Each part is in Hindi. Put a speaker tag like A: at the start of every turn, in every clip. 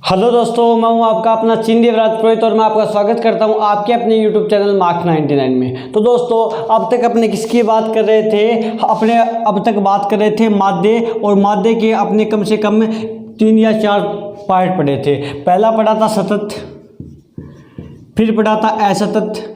A: हेलो दोस्तों, मैं हूं आपका अपना चिंदी राज पुरोहित और मैं आपका स्वागत करता हूं आपके अपने यूट्यूब चैनल मार्क 99 में। तो दोस्तों, अब तक अपने किसकी बात कर रहे थे? अब तक बात कर रहे थे माध्य, और माध्य के अपने कम से कम 3 या 4 पार्ट पढ़े थे। पहला पढ़ा था सतत, फिर पढ़ा था असतत,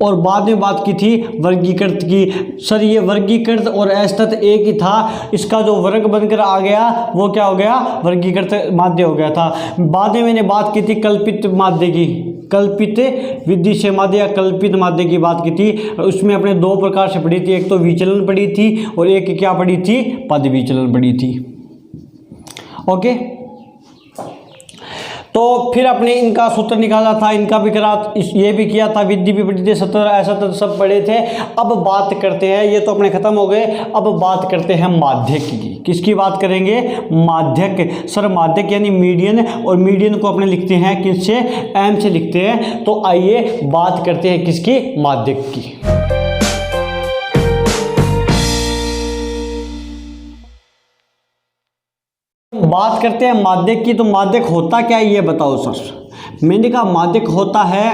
A: और बाद में बात की थी वर्गीकृत की। सर ये वर्गीकृत और असतत एक ही था, इसका जो वर्ग बनकर आ गया वो क्या हो गया? वर्गीकृत माध्य हो गया था। बाद में मैंने बात की थी कल्पित माध्य की, कल्पित विधि से माध्य या कल्पित माध्य की बात की थी। उसमें अपने 2 प्रकार से पढ़ी थी, एक तो विचलन पढ़ी थी और एक क्या पढ़ी थी? पद विचलन पढ़ी थी। ओके, तो फिर अपने इनका सूत्र निकाला था, इनका भी करा, ये भी किया था, विधि भी पढ़ी थी, सतर असतर सब पढ़े थे। अब बात करते हैं, ये तो अपने खत्म हो गए, अब बात करते हैं माध्यक की। किसकी बात करेंगे? माध्यक। सर माध्यक यानी मीडियन, और मीडियन को अपने लिखते हैं किससे? एम से लिखते हैं। तो आइए बात करते हैं किसकी? माध्यक की। बात करते हैं माध्यक की। तो माध्यक होता क्या है ये बताओ सर। मैंने कहा माध्यक होता है,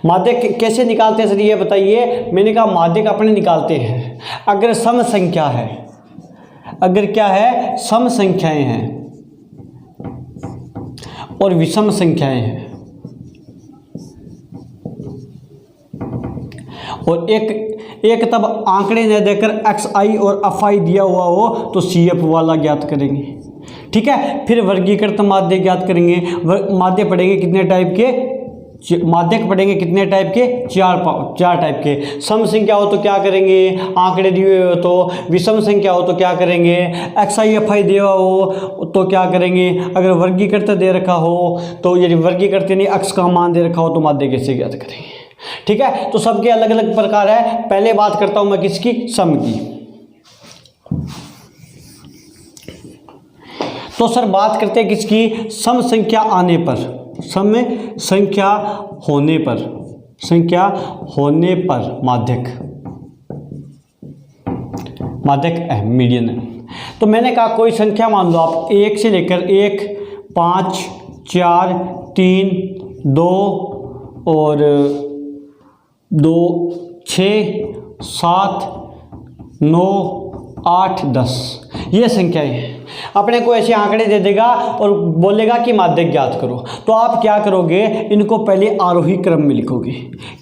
A: माध्यक कैसे निकालते हैं सर ये बताइए। मैंने कहा माध्यक अपने निकालते हैं अगर सम संख्या है, अगर क्या है? सम संख्याएं हैं और विषम संख्याएं हैं, और एक तब आंकड़े न देकर xi और fi दिया हुआ हो तो cf वाला ज्ञात करेंगे। ठीक है, फिर वर्गीकृत माध्य ज्ञात करेंगे। माध्य पढ़ेंगे कितने टाइप के? माध्यक पढ़ेंगे कितने टाइप के? 4 टाइप के। सम संख्या हो तो क्या करेंगे? आंकड़े दिए हुए हो तो। विषम संख्या हो तो क्या करेंगे? xi fi दिया हो तो क्या करेंगे? अगर वर्गीकृत दे रखा हो तो, यदि वर्गीकृत यानी x का मान दे रखा हो तो माध्य कैसे ज्ञात करेंगे? ठीक है, तो सबके अलग अलग प्रकार है। पहले बात करता हूं मैं किसकी? सम की। तो सर बात करते हैं किसकी? सम संख्या आने पर, सम संख्या होने पर, संख्या होने पर माध्यक, माध्यक मीडियन है। तो मैंने कहा कोई संख्या मान लो आप, 1 से लेकर 1, 5, 4, 3, 2 और 2, 6, 7, 9, 8, 10 ये संख्याएं हैं। अपने को ऐसे आंकड़े दे देगा और बोलेगा कि माध्यक ज्ञात करो। तो आप क्या करोगे? इनको पहले आरोही क्रम में लिखोगे।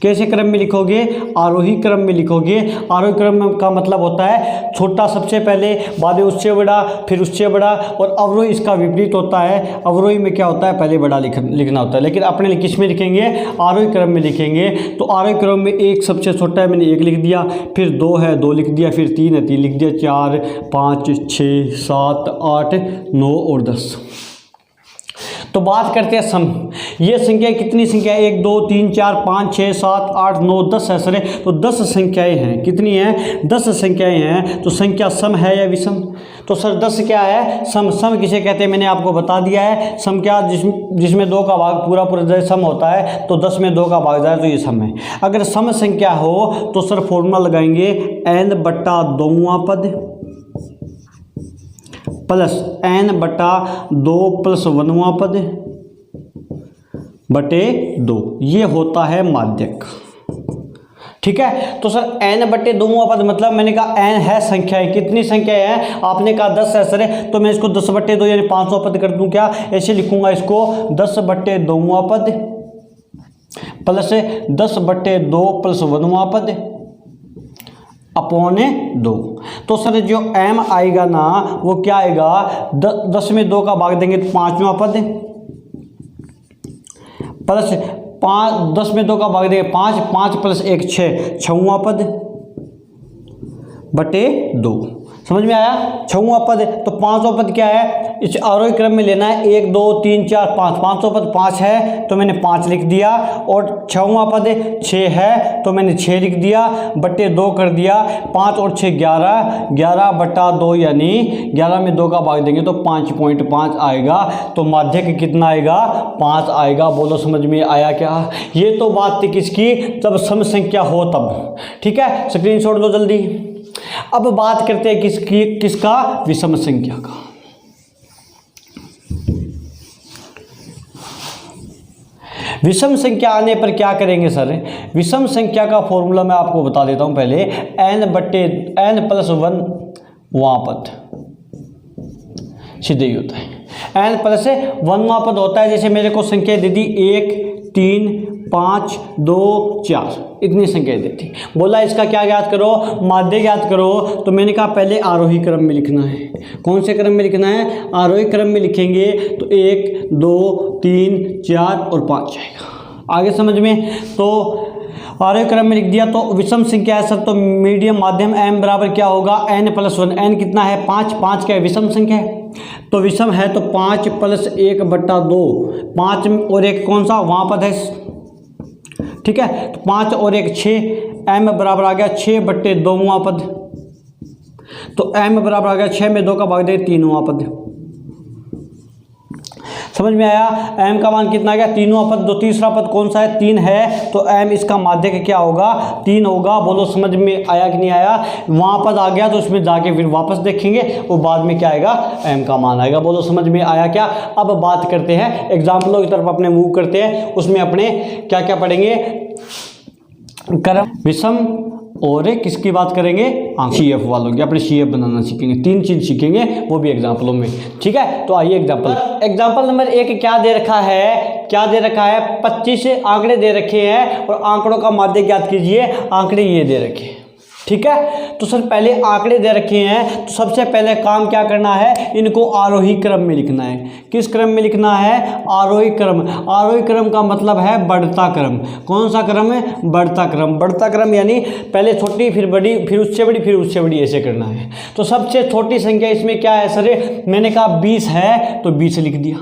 A: कैसे क्रम में लिखोगे? आरोही क्रम में लिखोगे। आरोही क्रम का मतलब होता है छोटा सबसे पहले, बाद में उससे बड़ा, फिर उससे बड़ा, और अवरोही इसका विपरीत होता है। अवरोही में क्या होता है? पहले बड़ा लिखना होता है। लेकिन अपने किस में लिखेंगे? आरोही क्रम में लिखेंगे। तो आरोही क्रम में 1 सबसे छोटा है, मैंने 1 लिख दिया, फिर 2 है 2 लिख दिया, फिर 3 है 3 लिख दिया, 4, 5, 6, 7, 8, 9 और 10। तो बात करते हैं सम। ये संख्या कितनी संख्या? 1, 2, 3, 4, 5, 6, 7, 8, 9, 10 है सर। तो 10 संख्याएं हैं। कितनी हैं? 10 संख्याएं हैं। तो संख्या सम है या विषम? तो सर 10 क्या है? सम। सम किसे कहते हैं मैंने आपको बता दिया है। सम क्या? जिसमें 2 का भाग पूरा सम होता है। तो 10 में 2 का भाग जाए तो ये सम है। अगर सम संख्या हो तो सर फॉर्मूला लगाएंगे n बटा 2वां पद प्लस n बटा 2 प्लस 1वां पद बटे 2। ये होता है माध्यक। ठीक है, तो सर n बटे 2वां पद मतलब मैंने कहा n है संख्याएं। कितनी संख्याएं हैं? आपने कहा 10 है सर, तो मैं इसको 10 बटे 2 यानी 5वां पद कर दूं। क्या ऐसे लिखूंगा इसको? 10 बटे 2वां पद प्लस 10 बटे 2 प्लस 1वां पद अपॉन 2। तो सर जो m आएगा ना वो क्या आएगा? 10 में 2 का भाग देंगे तो 5वां पद प्लस 10 में 2 का भाग देंगे 5, 5 प्लस 1 6, 6वां पद बटे 2। समझ में आया? 6वां पद। तो 5वां पद क्या है? इस आरोही क्रम में लेना है। 1, 2, 3, 4, 5। 5वां पद 5 है तो मैंने 5 लिख दिया, और 6वां पद 6 है तो मैंने 6 लिख दिया, बटे 2 कर दिया। 5 और 6 11, 11 बटा 2 यानी 11 में 2 का भाग देंगे तो 5.5 आएगा। तो माध्यक कितना आएगा? 5 आएगा। बोलो समझ में आया क्या? ये तो बात थी किसकी? जब सम संख्या हो तब। ठीक है, स्क्रीनशॉट लो जल्दी। अब बात करते हैं किसका? विषम संख्या का। विषम संख्या आने पर क्या करेंगे सर? विषम संख्या का फॉर्मूला मैं आपको बता देता हूं पहले, n/n+1 वां पद सीधे ही होता है। n+1 वां पद होता है। जैसे मेरे को संख्या दे दी 1 3 5 2 4 इतनी संख्या दी थी, बोला इसका क्या ज्ञात करो? माध्य ज्ञात करो। तो मैंने कहा पहले आरोही क्रम में लिखना है। कौन से क्रम में लिखना है? आरोही क्रम में लिखेंगे तो 1 2 3 4 और 5 जाएगा। आगे समझ में? तो आरोही क्रम में लिख दिया। तो विषम संख्या है सर, तो मीडियम माध्यम m बराबर क्या होगा? n+1। n कितना है? 5। 5 क्या है? विषम संख्या है। तो विषम है तो 5 + 1/2। 5 और 1 कौन सा? वहाँ पद है, ठीक है। तो 5 और 1 6, m बराबर आ गया 6/2वां पद। तो m बराबर आ गया 6 में 2 का भाग दे 3वां पद। समझ में आया? m का मान कितना आ गया? 3वां पद। तो तीसरा पद कौन सा है? 3 है। तो m इसका माध्य क्या होगा? 3 होगा। बोलो समझ में आया कि नहीं आया? वहाँ पद आ गया तो उसमें जाके फिर वापस देखेंगे और बाद में क्या आएगा? m का मान आएगा। बोलो समझ में आया क्या? अब बात करते हैं एग्जाम्पलों की तरफ अपने मूव करते हैं। उसमें अपने क्या क्या पढ़ेंगे? क्रम, विषम और किसकी बात करेंगे? CF वालों की। अपने CF बनाना सीखेंगे। 3 चीज सीखेंगे, वो भी एग्जाम्पलों में, ठीक है। तो आइए एग्जाम्पल नंबर 1 क्या दे रखा है? क्या दे रखा है? 25 आंकड़े दे रखे हैं और आंकड़ों का माध्य ज्ञात कीजिए। आंकड़े ये दे रखे हैं, ठीक है। तो सर पहले आंकड़े दे रखे हैं, तो सबसे पहले काम क्या करना है? इनको आरोही क्रम में लिखना है। किस क्रम में लिखना है? आरोही क्रम। आरोही क्रम का मतलब है बढ़ता क्रम। कौन सा क्रम है? बढ़ता क्रम। बढ़ता क्रम यानी पहले छोटी फिर बड़ी फिर उससे बड़ी फिर उससे बड़ी, ऐसे करना है। तो सबसे छोटी संख्या इसमें क्या है सर? मैंने कहा 20 है तो 20 लिख दिया।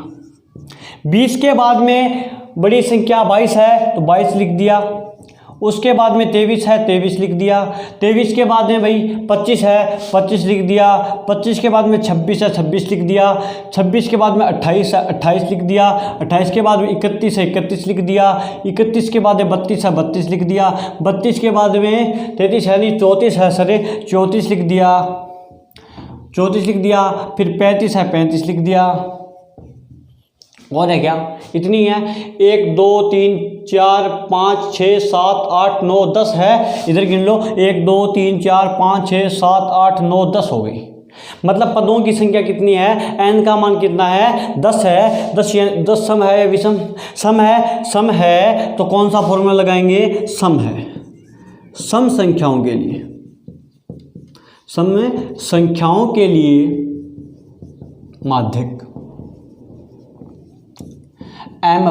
A: 20 के बाद में बड़ी संख्या 22 है तो 22 लिख दिया। उसके बाद में 23 है, 23 लिख दिया। 23 के बाद में भाई 25 है, 25 लिख दिया। 25 के बाद में 26 है, 26 लिख दिया। 26 के बाद में 28 है, 28 लिख दिया। 28 के बाद में 31 है, 31 लिख दिया। 31 के बाद में 32 है, 32 लिख दिया। 32 के बाद में 33 है नहीं 34 है सर, 34 लिख दिया। 34 लिख दिया। फिर 35 है, 35 लिख दिया। और है क्या? इतनी है। 1 2 3 4 5 6 7 8 9 10 है। इधर गिन लो, 1 2 3 4 5 6 7 8 9 10 हो गई। मतलब पदों की संख्या कितनी है? n का मान कितना है? 10 है। 10 सम है या विषम? सम है। सम है तो कौन सा फॉर्मूला लगाएंगे? सम है। सम संख्याओं के लिए, सम संख्याओं के लिए माध्यक m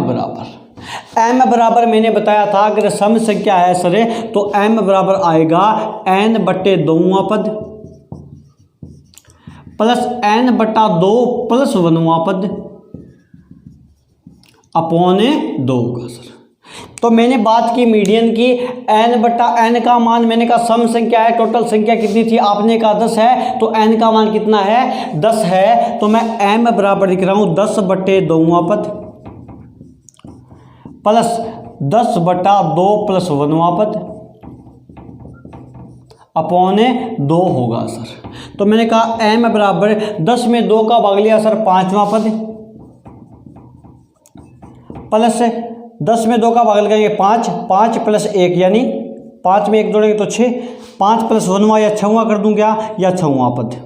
A: बराबर मैंने बताया था अगर सम संख्या है सर तो m बराबर आएगा n/2वां पद प्लस n/2 + 1वां पद अपॉन 2 होगा सर। तो मैंने बात की मीडियन की। n/n का मान मैंने कहा सम संख्या है, टोटल संख्या कितनी थी? आपने कहा 10 है, तो n का मान कितना है? 10 है। तो मैं m बराबर लिख रहा हूँ 10/2वां पद प्लस 10/2 + 1वां पद अपॉन 2 होगा सर। तो मैंने कहा m बराबर 10 में 2 का भाग लिया सर 5वां पद प्लस 10 में 2 का भाग लगाएंगे 5, 5 + 1 यानी 5 में 1 जोड़ेंगे तो 6, 5 + 1वां या 6वां कर दूं क्या? या 6वां पद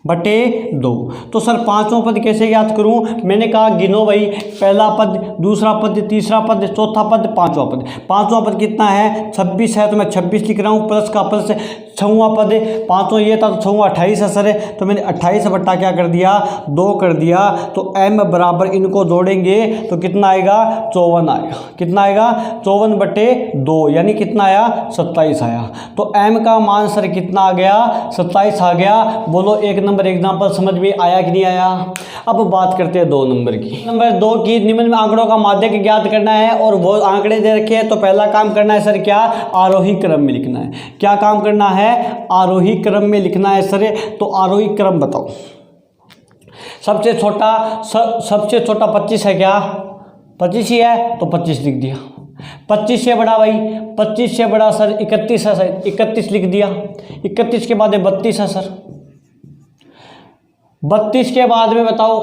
A: बटे 2। तो सर 5वां पद कैसे याद करूं? मैंने कहा गिनो भाई, पहला पद, दूसरा पद, तीसरा पद, चौथा पद, 5वां पद। 5वां पद कितना है? 26 है तो मैं 26 लिख रहा हूं। प्लस का प्लस 6वां पद, 5वां ये था तो 6वां 28 है सर, तो मैंने 28 बट्टा क्या कर दिया? 2 कर दिया। तो m बराबर इनको जोड़ेंगे तो कितना आएगा? 54 आएगा। कितना आएगा? 54/2 यानी कितना आया? 27 आया। तो m का मान सर कितना आ गया? 27 आ गया। बोलो 1 नंबर एग्जाम्पल समझ में आया कि नहीं आया? अब बात करते हैं 2 नंबर की। नंबर 2 की निम्न में आंकड़ों का माध्य ज्ञात करना है और वो आंकड़े दे रखे हैं। तो पहला काम करना है सर क्या? आरोही क्रम में लिखना है। क्या काम करना है? आरोही क्रम में लिखना है सर। तो आरोही क्रम बताओ। सबसे छोटा 25 है क्या? 25 ही है तो 25 लिख दिया। 25 से बड़ा भाई, 25 से बड़ा सर 31 है सर, 31 लिख दिया। 31 के बाद 32 है सर, 32 के बाद में बताओ,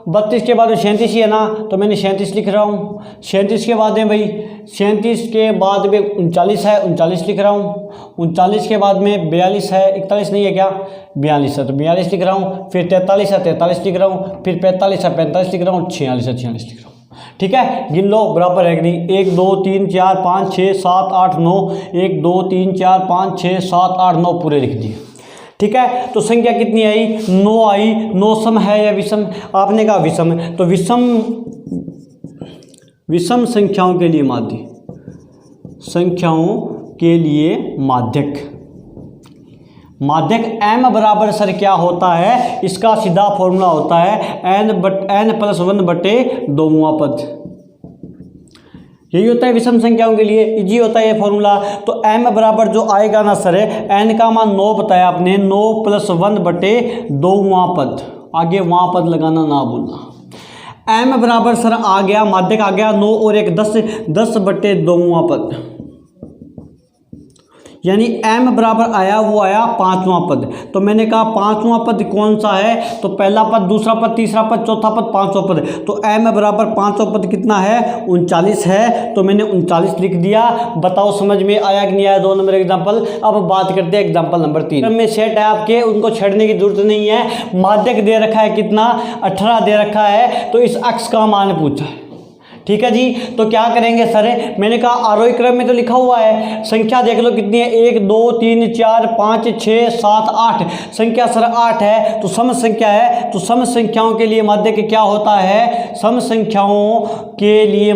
A: 32 के बाद में 37 ही है ना, तो मैंने 37 लिख रहा हूँ। 37 के बाद में भाई 37 के बाद में 39 है, 39 लिख रहा हूँ। 39 के बाद में 42 है, 41 नहीं है क्या, 42 है तो 42 लिख रहा हूँ। फिर 43 है, 43 लिख रहा हूँ। फिर 45 है, 45 लिख रहा हूँ। 46 है, 46 लिख रहा हूँ। ठीक है, गिन लो बराबर है कि नहीं। 1 2 3 4 5 6 7 8 9, 1 2 3 4 5 6 7 8 9 पूरे लिख दिए। ठीक है, तो संख्या कितनी आई, 9 आई। 9 सम है या विषम, आपने कहा विषम है, तो विषम संख्याओं के लिए माध्य, संख्याओं के लिए माध्यक, माध्यक m बराबर सर क्या होता है, इसका सीधा फॉर्मूला होता है n+1 बटे 2वां पद। यही होता है विषम संख्याओं के लिए, इजी होता है ये फॉर्मूला। तो m बराबर जो आएगा ना सर, n का मान 9 बताया आपने, 9+1 बटे 2वां पद, आगे वहाँ पद लगाना ना भूलना। m बराबर सर आ गया, माध्यक आ गया 9 और 1 10, 10 बटे 2वां पद, यानी m बराबर आया, वो आया 5वां पद। तो मैंने कहा 5वां पद कौन सा है, तो पहला पद, दूसरा पद, तीसरा पद, चौथा पद, 5वां पद। तो m बराबर 5वां पद कितना है, 39 है। तो मैंने 39 लिख दिया। बताओ समझ में आया कि नहीं आया 2 नंबर एग्जाम्पल। अब बात करते हैं एग्जाम्पल नंबर 3 में। सेट है आपके, उनको छेड़ने की जरूरत नहीं है। माध्यक दे रखा है कितना, 18 दे रखा है, तो इस अक्ष का मान पूछा है। ठीक है जी, तो क्या करेंगे सर, मैंने कहा आरोही क्रम में तो लिखा हुआ है, संख्या देख लो कितनी है, 1 2 3 4 5 6 7 8, संख्या सर 8 है, तो सम संख्या है। तो सम संख्याओं के लिए माध्यक क्या होता है, सम संख्याओं के लिए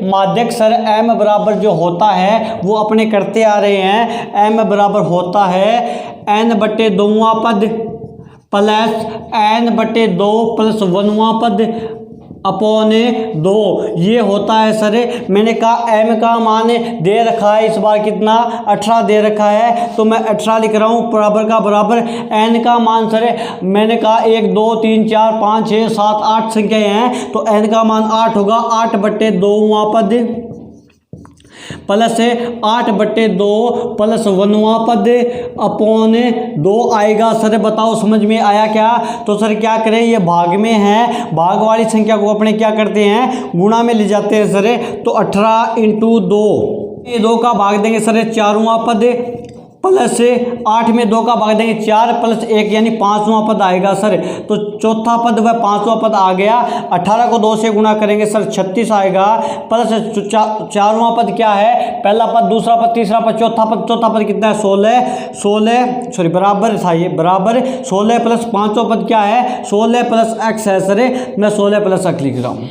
A: माध्यक सर m बराबर जो होता है वो अपने करते आ रहे हैं। m बराबर होता है n बटे 2वां पद प्लस n बटे 2 प्लस 1वां पद अपॉन 2, ये होता है सर। मैंने कहा m का मान दे रखा है, इस बार कितना 18 दे रखा है, तो मैं 18 लिख रहा हूँ बराबर का बराबर n का मान सर, मैंने कहा 1 2 3 4 5 6 7 8 संख्याएं हैं, तो n का मान 8 होगा। 8 बटे 2वां पद प्लस 8 बटे 2 प्लस 1वां पद अपॉन 2 आएगा। सर बताओ समझ में आया क्या। तो सर क्या करें, ये भाग में है, भाग वाली संख्या को अपने क्या करते हैं, गुणा में ले जाते हैं सर। तो 18 × 2, ये 2 का भाग देंगे सर 4वां पद प्लस 8 में 2 का भाग देंगे 4 प्लस 1 यानी 5वां पद आएगा सर। तो चौथा पद व 5वां पद आ गया। 18 को 2 से गुणा करेंगे सर 36 आएगा, प्लस 4वां पद क्या है, पहला पद, दूसरा पद, तीसरा पद, चौथा पद कितना है 16 सॉरी बराबर था ये, बराबर 16 प्लस 5वां पद क्या है 16 प्लस x है सर। मैं 16 प्लस x लिख रहा हूँ,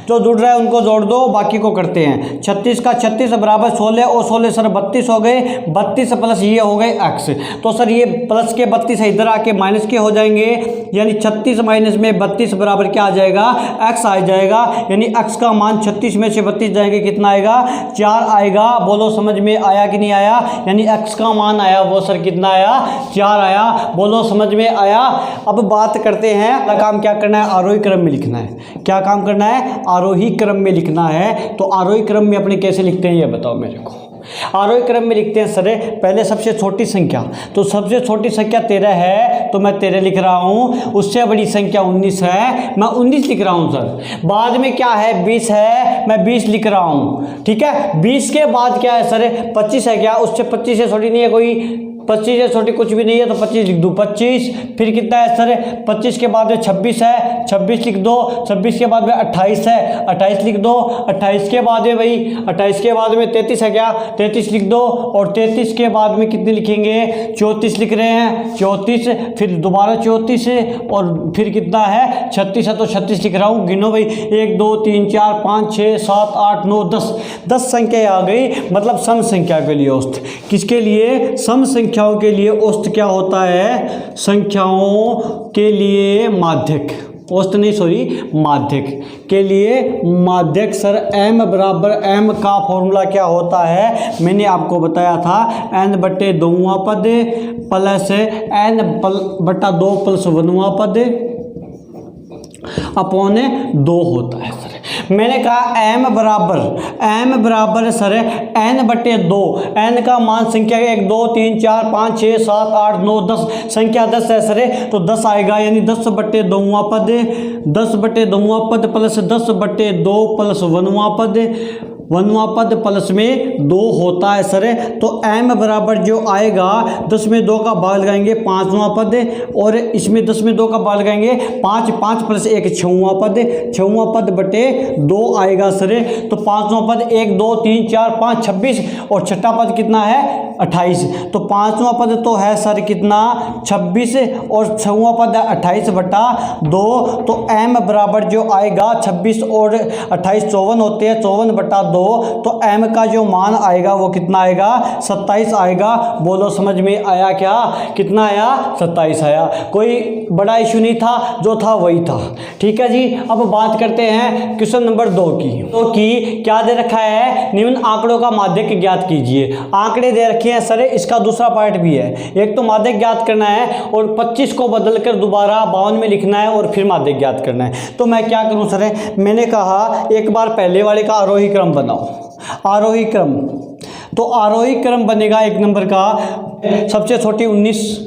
A: जो जुड़ रहा है उनको जोड़ दो, बाकी को करते हैं। 36 का 36 बराबर 16 और 16 सर 32 हो गए, 32 प्लस ये हो गए x। तो सर ये प्लस के 32 है, इधर आके माइनस के हो जाएंगे, यानी 36 माइनस में 32 बराबर क्या आ जाएगा, x आ जाएगा। यानी x का मान 36 में से 32 जाएंगे, कितना आएगा 4 आएगा। बोलो समझ में आया कि नहीं आया, यानी x का मान आया वो सर कितना आया 4 आया। बोलो समझ में आया। अब बात करते हैं, अगला काम क्या करना है, आरोही क्रम में लिखना है। क्या काम करना है, आरोही क्रम में लिखना है। तो आरोही क्रम में अपने कैसे लिखते हैं ये बताओ मेरे को। आरोही क्रम में लिखते हैं सर, पहले सबसे छोटी संख्या, तो सबसे छोटी संख्या 13 है तो मैं 13 लिख रहा हूँ। उससे बड़ी संख्या 19 है, मैं 19 लिख रहा हूँ सर। बाद में क्या है 20 है, मैं 20 लिख रहा हूँ। ठीक है, 20 के बाद क्या है सर 25 है क्या, उससे 25 से छोटी नहीं है कोई, 25 से छोटी कुछ भी नहीं है, तो 25 लिख दूँ 25। फिर कितना है सर 25 के बाद में 26 है, 26 लिख दो। 26 के बाद में 28 है, 28 लिख दो। 28 के बाद में भाई 28 के बाद में 33 है क्या, 33 लिख दो। और 33 के बाद में कितने लिखेंगे 34 लिख रहे हैं, 34, फिर दोबारा 34 और फिर कितना है 36 है, तो 36 लिख रहा हूँ। गिनो भाई 1 2 3 4 5 6 7 8 9 10 संख्या आ गई। मतलब सम संख्या के लिए औसत, किसके लिए, सम संख्याओं के लिए औसत क्या होता है, संख्याओं के लिए माध्यक, औसत नहीं सॉरी माध्यक के लिए माध्यक सर m बराबर m का फॉर्मूला क्या होता है, मैंने आपको बताया था n बटे 2वां पद प्लस n बटा 2 प्लस 1वां पद अपॉन 2 होता है सर। मैंने कहा m बराबर सर n/2, n का मान संख्या 1 2 3 4 5 6 7 8 9 10, संख्या 10 है सर, तो 10 आएगा, यानी 10/2वां पद, 10/2वां पद प्लस 10/2 प्लस 1वां पद, 1वां पद प्लस में 2 होता है सर। तो m बराबर जो आएगा 10 में 2 का भाग लगाएंगे 5वां पद, और इसमें 10 में 2 का भाग लगाएंगे 5, 5 प्लस 1 6वां पद, 6वां पद बटे 2 आएगा सर। तो 5वां पद 1 2 3 4 5 26, और छठा पद कितना है 28, तो 5वां पद तो है सर कितना 26, और 6वां पद है 28/2, तो m बराबर जो आएगा 26 और 28 54 होते हैं, 54/2, तो m का जो मान आएगा वो कितना आएगा 27 आएगा। बोलो समझ में आया क्या, कितना आया 27 आया। कोई बड़ा इशू नहीं था, जो था वही था। ठीक है जी, अब बात करते हैं क्वेश्चन नंबर 2 की। तो क्या दे रखा है, निम्न आंकड़ों का माध्यक ज्ञात कीजिए। आंकड़े दे रखे हैं सर, इसका दूसरा पार्ट भी है, एक तो माध्यक ज्ञात करना है और 25 को बदलकर दोबारा 52 में लिखना है और फिर माध्यक ज्ञात करना है। तो मैं क्या करूं सर, मैंने कहा एक बार पहले वाले का आरोही क्रम बनाओ, आरोही क्रम। तो आरोही क्रम बनेगा 1 नंबर का, सबसे छोटी 19,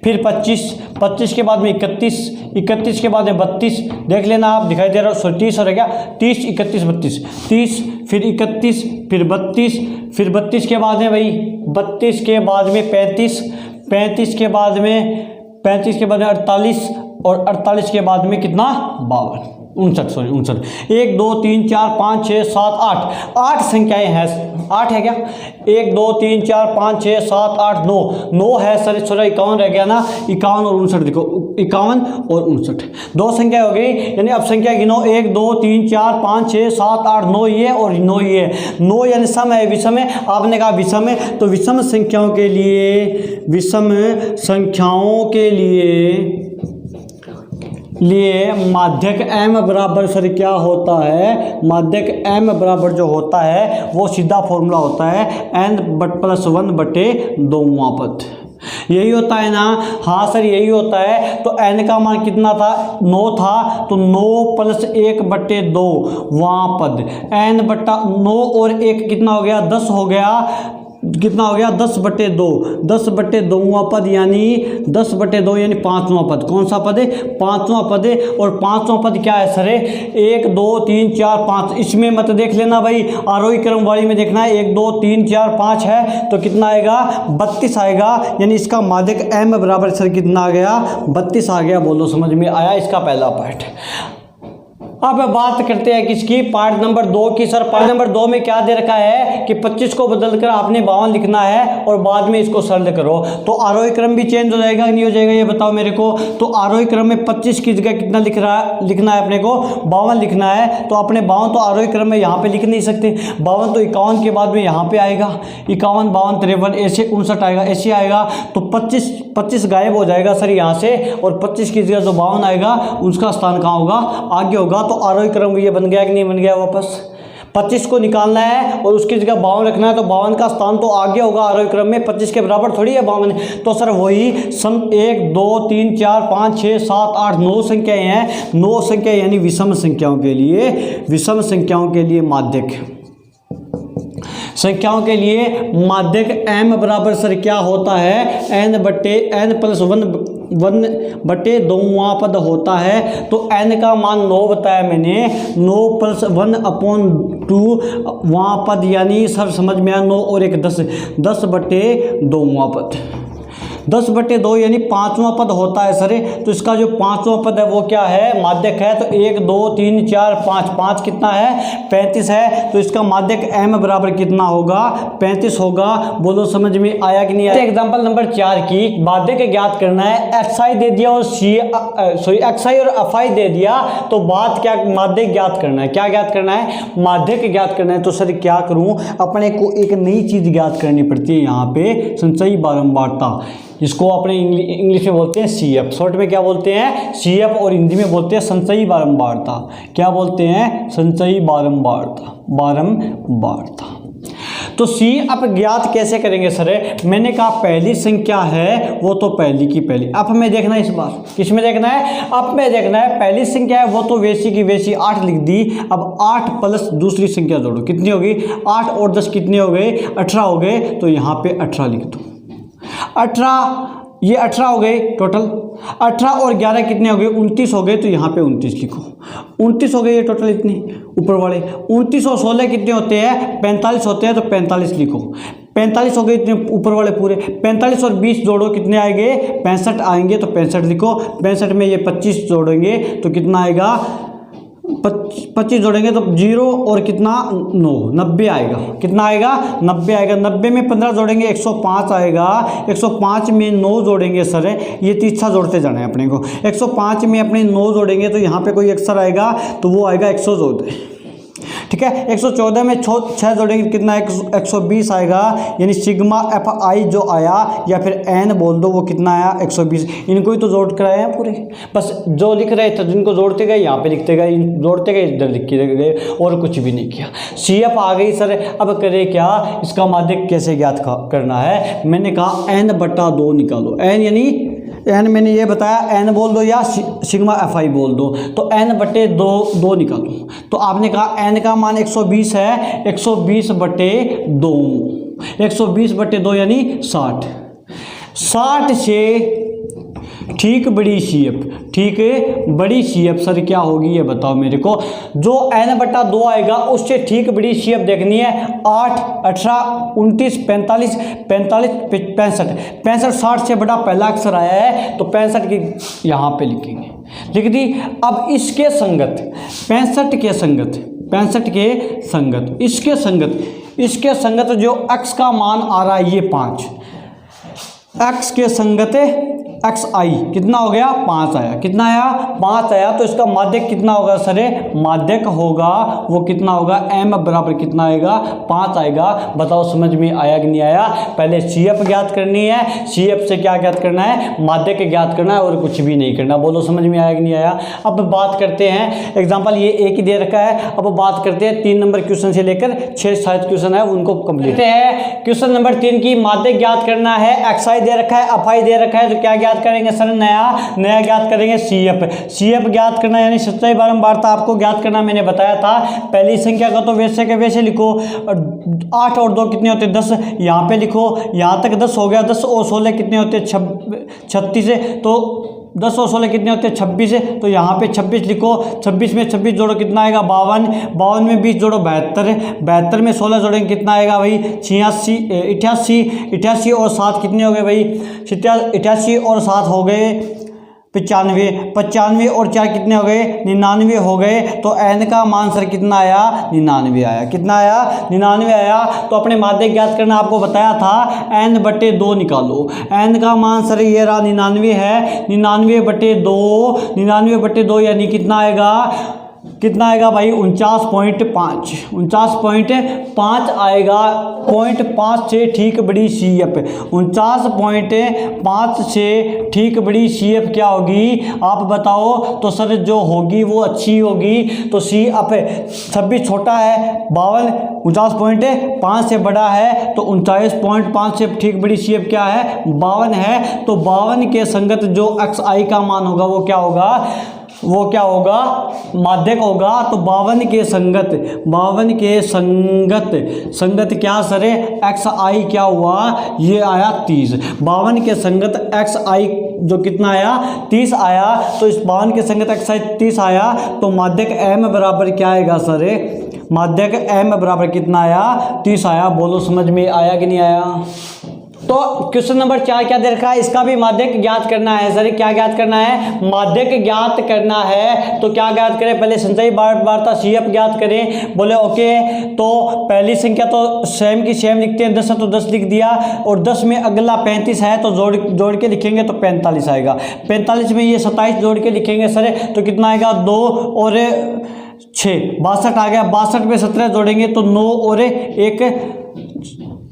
A: फिर 25, 25 के बाद में 31, 31 के बाद में 32, देख लेना आप, दिखाई दे रहा है 30 और क्या 30 31 32, 30 फिर 31 फिर 32, फिर 32 के बाद में भाई 32 के बाद में 35, 35 के बाद में 35 के बाद में 48, और 48 के बाद में कितना 59 1 2 3 4 5 6 7 8 8 संख्याएं हैं, 8 है क्या 1 2 3 4 5 6 7 8 9 है सर, 51 रह गया ना, 51 और 59, देखो 51 और 59 2 संख्या हो गई। यानी अब संख्या गिनो 1 2 3 4 5 6 7 8 9 ये और 9 ये, 9 यानी सम है विषम है, आपने कहा विषम है, तो विषम संख्याओं के लिए, विषम संख्याओं के लिए माध्यक m बराबर सर क्या होता है, माध्यक m बराबर जो होता है वो सीधा फॉर्मूला होता है n+1/2वां पद, यही होता है ना। हाँ सर यही होता है। तो n का मान कितना था 9 था, तो 9 + 1/2वां पद, n/9 और 1 कितना हो गया 10 हो गया, कितना हो गया 10/2, 10/2वां पद यानी 10/2 यानी 5वां पद, कौन सा पद है 5वां पद है। और 5वां पद क्या है सर 1 2 3 4 5, इसमें मत देख लेना भाई, आरोही क्रम वाली में देखना है, 1 2 3 4 5 है, तो कितना आएगा 32 आएगा, यानी इसका माध्यक m बराबर सर कितना आ गया 32 आ गया। बोलो समझ में आया इसका पहला पार्ट। अब बात करते हैं किसकी, पार्ट नंबर 2 की। सर पार्ट नंबर 2 में क्या दे रखा है कि 25 को बदलकर आपने 52 लिखना है और बाद में इसको सरल करो, तो आरोही क्रम भी चेंज हो जाएगा नहीं हो जाएगा ये बताओ मेरे को। तो आरोही क्रम में 25 की जगह कितना लिखना है अपने को 52 लिखना है, तो अपने 52 तो आरोही क्रम में यहाँ पे लिख नहीं सकते, 52 तो 51 के बाद में यहाँ पे आएगा, 51 52 53 ऐसे 59 आएगा, ऐसे आएगा, तो 25 गायब हो जाएगा सर यहाँ से, और 25 की जगह जो 52 आएगा उसका स्थान कहाँ होगा आगे होगा। तो आरोही क्रम ये बन गया कि नहीं बन गया, वापस 25 को निकालना है और उसकी जगह 52 रखना है, तो 52 का स्थान तो आगे होगा आरोही क्रम में, 25 के बराबर थोड़ी है 52। तो सर वही सम 1 2 3 4 5 6 7 8 9 संख्याएं हैं, 9 संख्या यानी विषम संख्याओं के लिए, विषम संख्याओं के लिए माध्यक संख्याओं के लिए माध्यक m बराबर सर क्या होता है n+1/2वां पद होता है। तो n का मान 9 बताया मैंने, 9 + 1/2वां पद यानी सर समझ में आया 9 और 1 10, 10/2वां पद, 10/2 यानी 5वां पद होता है सर। तो इसका जो 5वां पद है वो क्या है माध्यक है, तो 1 2 3 4 5, 5 कितना है 35 है, तो इसका माध्यक m बराबर कितना होगा 35 होगा। बोलो समझ में आया कि नहीं आया। एग्जांपल नंबर 4 की माध्यक ज्ञात करना है, xi दे दिया और xi और fi दे दिया, तो बात क्या माध्यक ज्ञात करना है, क्या ज्ञात करना है माध्यक ज्ञात करना है। तो सर क्या करूं, अपने को एक नई चीज ज्ञात करनी पड़ती है यहाँ पे, संचयी बारंबारता, इसको अपने इंग्लिश में बोलते हैं CF, शॉर्ट में क्या बोलते हैं CF, और हिंदी में बोलते हैं संचयी बारंबारता। क्या बोलते हैं संचयी बारंबारता। तो सी अब ज्ञात कैसे करेंगे सर? मैंने कहा पहली संख्या है वो तो पहली की पहली। अब हमें देखना है इस बार किस में देखना है? अब में देखना है पहली संख्या है वो तो वैसी की वैसी 8 लिख दी। अब 8 प्लस दूसरी संख्या जोड़ो, कितनी होगी? 8 और 10 कितने हो गए? 18 हो गए। तो यहाँ पे 18 लिख दो। 18 ये 18 हो गए टोटल। 18 और 11 कितने हो गए? 29 हो गए। तो यहाँ पे 29 लिखो। 29 हो गए ये टोटल इतने ऊपर वाले। 29 और 16 कितने होते हैं? 45 होते हैं। तो 45 लिखो। 45 हो गए इतने ऊपर वाले पूरे। 45 और 20 जोड़ो कितने आएंगे? 65 आएंगे। तो 65 लिखो। 65 में ये 25 जोड़ेंगे तो कितना आएगा? 25 जोड़ेंगे तो 0 और कितना 9 90 आएगा। कितना आएगा? 90 आएगा। 90 में 15 जोड़ेंगे 105 आएगा। 105 में 9 जोड़ेंगे सर, ये तीसरा जोड़ते जाना है अपने को। 105 में अपने 9 जोड़ेंगे तो यहाँ पे कोई अक्षर आएगा तो वो आएगा 114। ठीक है। 114 में 6 जोड़ेंगे कितना? 120 आएगा। यानी सिग्मा एफ आई जो आया या फिर एन बोल दो वो कितना आया? 120। इनको ही तो जोड़ कर आए हैं पूरे। बस जो लिख रहे थे जिनको जोड़ते गए यहाँ पे लिखते गए, जोड़ते गए इधर लिख के गए और कुछ भी नहीं किया। सी एफ आ गई सर। अब करें क्या? इसका माध्यक कैसे ज्ञात करना है? मैंने कहा एन बटा 2 निकालो। एन यानी एन मैंने ये बताया एन बोल दो या सिग्मा एफ आई बोल दो। तो एन बटे 2 निकालो। तो आपने कहा एन का मान 120 है। 120 बटे 2, 120 बटे 2 यानी 60। 60 से ठीक बड़ी सी एफ, ठीक है बड़ी सी एफ सर क्या होगी ये बताओ मेरे को। जो एन बटा 2 आएगा उससे ठीक बड़ी सी एफ देखनी है। 8, 18, 29, 45, 65, 60 से बड़ा पहला अक्षर आया है तो 65 की यहाँ पे लिखेंगे, लिख दी। अब इसके संगत 65 के संगत, 65 के संगत, इसके संगत, इसके संगत जो x का मान आ रहा है ये 5, x के संगत एक्स आई कितना हो गया? 5 आया। कितना आया? 5 आया। तो इसका माध्यक कितना होगा सर? माध्यक होगा वो कितना होगा? m बराबर कितना आएगा? 5 आएगा। बताओ समझ में आया कि नहीं आया? पहले सी एफ ज्ञात करनी है। सी एफ से क्या ज्ञात करना है? माध्यक ज्ञात करना है और कुछ भी नहीं करना। बोलो समझ में आया कि नहीं आया? अब बात करते हैं एग्जाम्पल, ये एक ही दे रखा है। अब बात करते हैं 3 नंबर क्वेश्चन से लेकर 6 क्वेश्चन है उनको कंप्लीट है। क्वेश्चन नंबर 3 की माध्यक ज्ञात करना है। एक्स आई दे रखा है, एफ आई दे रखा है। तो क्या ज्ञात करेंगे सर? नया ज्ञात करेंगे सी एफ। सी एफ ज्ञात करना यानी सच्चाई बारंबारता आपको ज्ञात करना मैंने बताया था। पहली संख्या का तो वैसे के वैसे लिखो। 8 और 2 कितने होते हैं? 10। यहाँ पे लिखो। यहाँ तक 10 हो गया। 10 और 16 कितने होते हैं? 36 है। तो 10 और 16 कितने होते हैं? 26 है। तो यहाँ पे 26 लिखो। 26 में 26 जोड़ो कितना आएगा? 52। 52 में 20 जोड़ो 72। 72 में 16 जोड़ेंगे कितना आएगा भाई? 88। 88 और 7 कितने हो गए भाई? 88 और 7 हो गए 95। 95 और 4 कितने हो गए? 99 हो गए। तो एन का मान सर कितना आया? 99 आया। कितना आया? 99 आया। तो अपने माध्यक ज्ञात करना आपको बताया था। एन बटे 2 निकालो। एन का मान सर ये रहा 99 है। 99 बटे 2, 99 बटे 2 यानी कितना आएगा? कितना आएगा भाई? 49.5। 49.5 आएगा। 0.5 से ठीक बड़ी सी एफ। 49.5 से ठीक बड़ी सी एफ क्या होगी आप बताओ? तो सर जो होगी वो अच्छी होगी। तो सी एफ 26 छोटा है, 52 49.5 से बड़ा है। तो 39.5 से ठीक बड़ी सी एफ क्या है? 52 है। तो 52 के संगत जो एक्स आई का मान होगा वो क्या होगा? वो क्या होगा? माध्यक होगा। तो 52 के संगत, 52 के संगत क्या सर? एक्स आई क्या हुआ? ये आया 30। 52 के संगत एक्स आई जो कितना आया? 30 आया। तो इस 52 के संगत एक्स आई 30 आया। तो माध्यक एम बराबर क्या आएगा सर? माध्यक एम बराबर कितना आया? 30 आया। बोलो समझ में आया कि नहीं आया? तो क्वेश्चन नंबर 4 क्या दे रखा है? इसका भी माध्यक ज्ञात करना है सर। क्या ज्ञात करना है? माध्यक ज्ञात करना है। तो क्या ज्ञात करें? पहले संचयी बारंबारता सी एफ ज्ञात करें। बोले ओके। तो पहली संख्या तो सेम की सेम लिखते हैं। 10 है तो 10 लिख दिया। और 10 में अगला 35 है तो जोड़ के लिखेंगे तो 45 आएगा। 45 में ये 27 जोड़ के लिखेंगे सर तो कितना आएगा? 2 और 6 62 आ गया। 62 में 17 जोड़ेंगे तो 9 और 1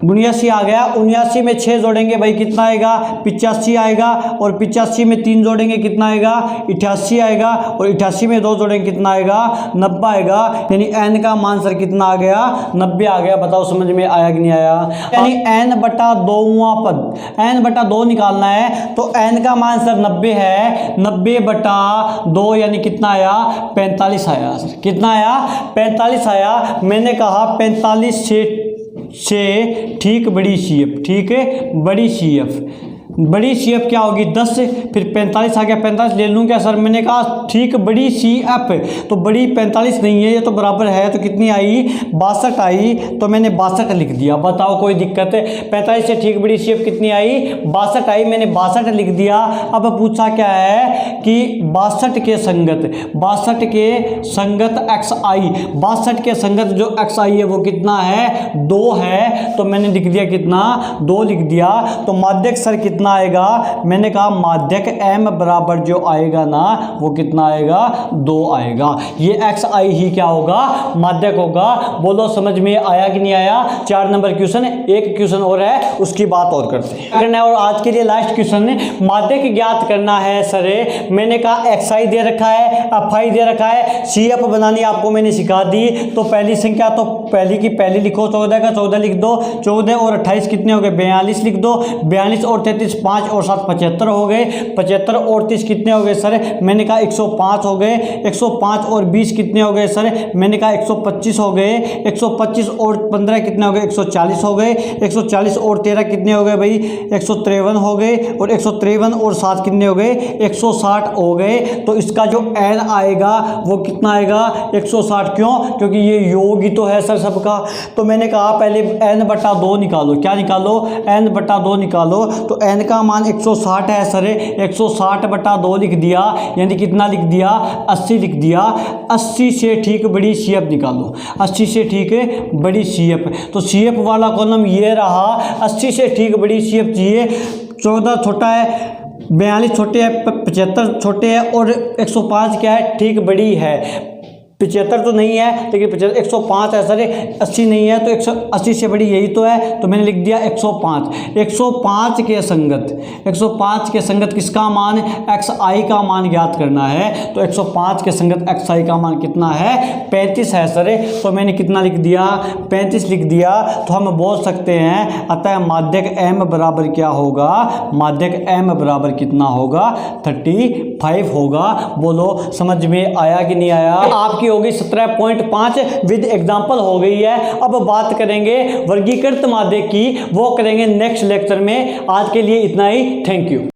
A: 79 आ गया। 79 में 6 जोड़ेंगे भाई कितना आएगा, 85 आएगा। और 85 में 3 जोड़ेंगे कितना आएगा, 88 आएगा। और 88 में 2 जोड़ेंगे कितना आएगा, 90 आएगा। यानी n का मान सर कितना आ गया, 90 आ गया। बताओ समझ में आया कि नहीं आया। यानी n/2वां पद, n/2 निकालना है तो n का मान सर 90 है। 90/2 यानी कितना आया, 45 आया सर। कितना आया, 45 आया। मैंने कहा 45 से ठीक बड़ी CF, ठीक है, बड़ी CF। बड़ी CF क्या होगी, 10 से फिर 45 आ गया, 45 ले लूँ क्या सर। मैंने कहा ठीक बड़ी CF, तो बड़ी 45 नहीं है, ये तो बराबर है। तो कितनी आई, 62 आई। तो मैंने 62 लिख दिया। बताओ कोई दिक्कत है। 45 से ठीक बड़ी CF कितनी आई, 62 आई। मैंने 62 लिख दिया। अब पूछा क्या है कि 62 के संगत, 62 के संगत XI, 62 के संगत जो XI है वो कितना है, 2 है। तो मैंने लिख दिया कितना, 2 लिख दिया। तो माध्यक सर कितना आएगा, मैंने कहा माध्यक m बराबर जो आएगा ना वो कितना आएगा, 2 आएगा। ये XI ही क्या होगा, माध्यक होगा। बोलो समझ में आया कि नहीं आया। 4 नंबर क्वेश्चन, एक क्वेश्चन और है उसकी बात और करते हैं। और आज के लिए लास्ट क्वेश्चन है, माध्यक ज्ञात करना है सर। मैंने कहा XI दे रखा है, FI दे रखा है, CF बनानी आपको मैंने सिखा दी। तो पहली संख्या तो पहली की पहली लिखो, 14 का 14 लिख दो। 14 और 28 कितने हो गए, 42 लिख दो। 42 और 33 5 और 7 75 हो गए। 75 और 30 कितने हो गए सर, मैंने कहा 105 हो गए। 105 और 20 कितने हो गए सर, मैंने कहा 125 हो गए। 125 और 15 कितने हो गए, 140 हो गए। 140 और 13 कितने हो गए भाई, 153 हो गए। और 153 और 7 कितने हो गए, 160 हो गए। तो इसका जो n आएगा वो कितना आएगा, 160। क्यों, क्योंकि ये योग ही तो है सर सबका। तो मैंने कहा पहले n/2 निकालो। क्या निकालो, n/2 निकालो। तो n का मान 160 है सर। 160/2 लिख दिया, यानी कितना लिख दिया, 80 लिख दिया। 80 से ठीक बड़ी CF निकालो। 80 से ठीक है बड़ी CF। तो CF वाला कॉलम ये रहा। 80 से ठीक बड़ी CF चाहिए। 14 छोटा है, 42 छोटे है, 75 छोटे है और 105 क्या है, ठीक बड़ी है। 75 तो नहीं है लेकिन 105 है सर। 80 नहीं है तो 180 से बड़ी यही तो है। तो मैंने लिख दिया 105। 105 के संगत, 105 के संगत किसका मान, XI का मान ज्ञात करना है। तो 105 के संगत XI का मान कितना है, 35 है सर। तो मैंने कितना लिख दिया, 35 लिख दिया। तो हम बोल सकते हैं अतः माध्यक m बराबर क्या होगा, माध्यक m बराबर कितना होगा, 35 होगा। बोलो समझ में आया कि नहीं आया। आपकी हो गई 17.5 विद एग्जाम्पल हो गई है। अब बात करेंगे वर्गीकृत माध्यक की, वो करेंगे नेक्स्ट लेक्चर में। आज के लिए इतना ही, थैंक यू।